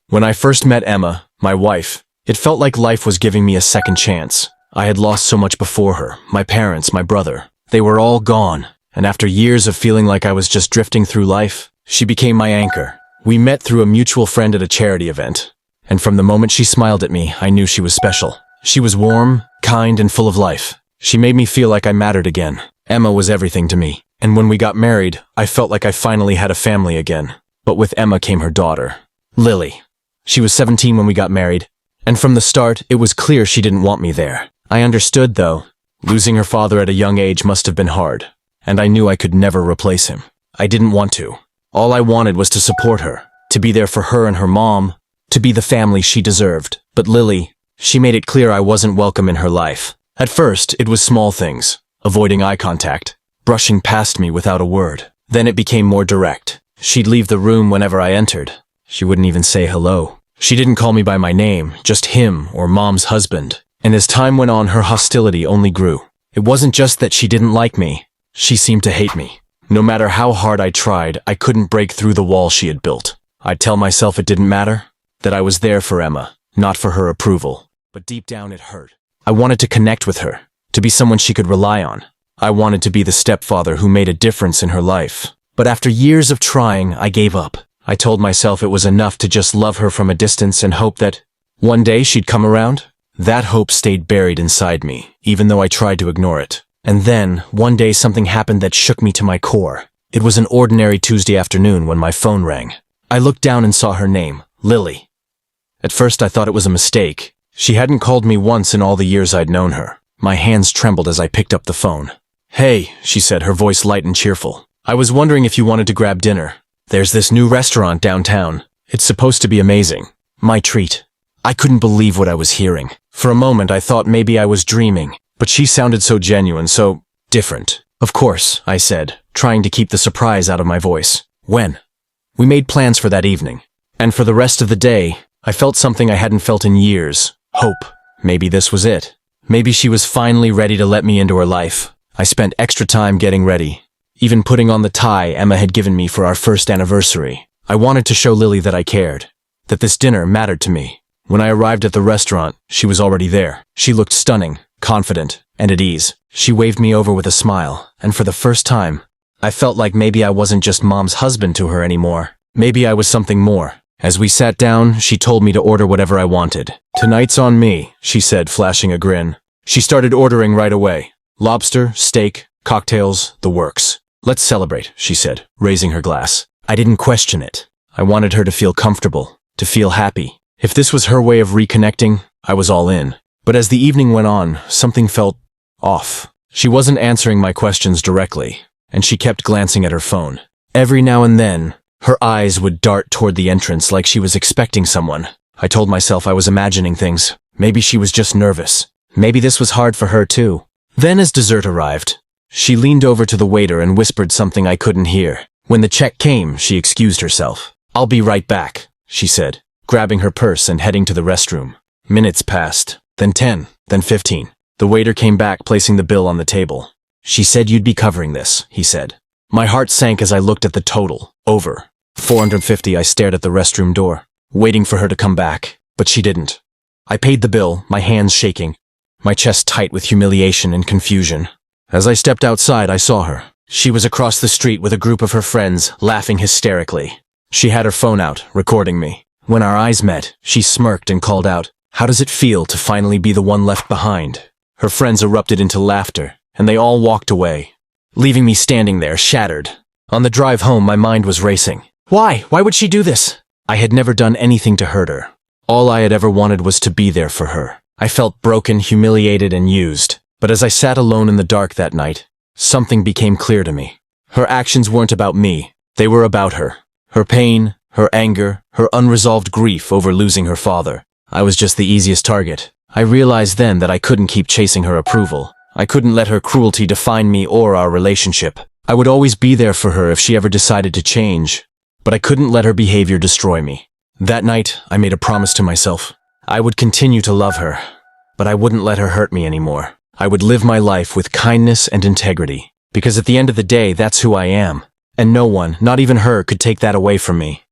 When I first met Emma, my wife, it felt like life was giving me a second chance. I had lost so much before her, my parents, my brother. They were all gone, and after years of feeling like I was just drifting through life, she became my anchor. We met through a mutual friend at a charity event, and from the moment she smiled at me, I knew she was special. She was warm, kind, and full of life. She made me feel like I mattered again. Emma was everything to me, and when we got married, I felt like I finally had a family again. But with Emma came her daughter, Lily. She was 17 when we got married, and from the start, it was clear she didn't want me there. I understood, though. Losing her father at a young age must have been hard, and I knew I could never replace him. I didn't want to. All I wanted was to support her, to be there for her and her mom, to be the family she deserved. But Lily, she made it clear I wasn't welcome in her life. At first, it was small things, avoiding eye contact, brushing past me without a word. Then it became more direct. She'd leave the room whenever I entered. She wouldn't even say hello. She didn't call me by my name, just him or Mom's husband. And as time went on, her hostility only grew. It wasn't just that she didn't like me. She seemed to hate me. No matter how hard I tried, I couldn't break through the wall she had built. I'd tell myself it didn't matter, that I was there for Emma, not for her approval. But deep down it hurt. I wanted to connect with her, to be someone she could rely on. I wanted to be the stepfather who made a difference in her life. But after years of trying, I gave up. I told myself it was enough to just love her from a distance and hope that one day she'd come around. That hope stayed buried inside me, even though I tried to ignore it. And then, one day something happened that shook me to my core. It was an ordinary Tuesday afternoon when my phone rang. I looked down and saw her name, Lily. At first I thought it was a mistake. She hadn't called me once in all the years I'd known her. My hands trembled as I picked up the phone. "Hey," she said, her voice light and cheerful. "I was wondering if you wanted to grab dinner. There's this new restaurant downtown. It's supposed to be amazing. My treat." I couldn't believe what I was hearing. For a moment I thought maybe I was dreaming, but she sounded so genuine, so different. "Of course," I said, trying to keep the surprise out of my voice. "When?" We made plans for that evening, and for the rest of the day, I felt something I hadn't felt in years. Hope. Maybe this was it. Maybe she was finally ready to let me into her life. I spent extra time getting ready, even putting on the tie Emma had given me for our first anniversary. I wanted to show Lily that I cared, that this dinner mattered to me. When I arrived at the restaurant, she was already there. She looked stunning, confident, and at ease. She waved me over with a smile, and for the first time, I felt like maybe I wasn't just Mom's husband to her anymore. Maybe I was something more. As we sat down, she told me to order whatever I wanted. "Tonight's on me," she said, flashing a grin. She started ordering right away. Lobster, steak, cocktails, the works. "Let's celebrate," she said, raising her glass. I didn't question it. I wanted her to feel comfortable, to feel happy. If this was her way of reconnecting, I was all in. But as the evening went on, something felt off. She wasn't answering my questions directly, and she kept glancing at her phone. Every now and then, her eyes would dart toward the entrance like she was expecting someone. I told myself I was imagining things. Maybe she was just nervous. Maybe this was hard for her too. Then as dessert arrived, she leaned over to the waiter and whispered something I couldn't hear. When the check came, she excused herself. "I'll be right back," she said, grabbing her purse and heading to the restroom. Minutes passed, then 10, then 15. The waiter came back, placing the bill on the table. "She said you'd be covering this," he said. My heart sank as I looked at the total. Over $450. I stared at the restroom door, waiting for her to come back, but she didn't. I paid the bill, my hands shaking, my chest tight with humiliation and confusion. As I stepped outside, I saw her. She was across the street with a group of her friends, laughing hysterically. She had her phone out, recording me. When our eyes met, she smirked and called out, "How does it feel to finally be the one left behind?" Her friends erupted into laughter, and they all walked away, leaving me standing there, shattered. On the drive home, my mind was racing. Why? Why would she do this? I had never done anything to hurt her. All I had ever wanted was to be there for her. I felt broken, humiliated, and used. But as I sat alone in the dark that night, something became clear to me. Her actions weren't about me. They were about her. Her pain, her anger, her unresolved grief over losing her father. I was just the easiest target. I realized then that I couldn't keep chasing her approval. I couldn't let her cruelty define me or our relationship. I would always be there for her if she ever decided to change, but I couldn't let her behavior destroy me. That night, I made a promise to myself. I would continue to love her, but I wouldn't let her hurt me anymore. I would live my life with kindness and integrity, because at the end of the day, that's who I am, and no one, not even her, could take that away from me.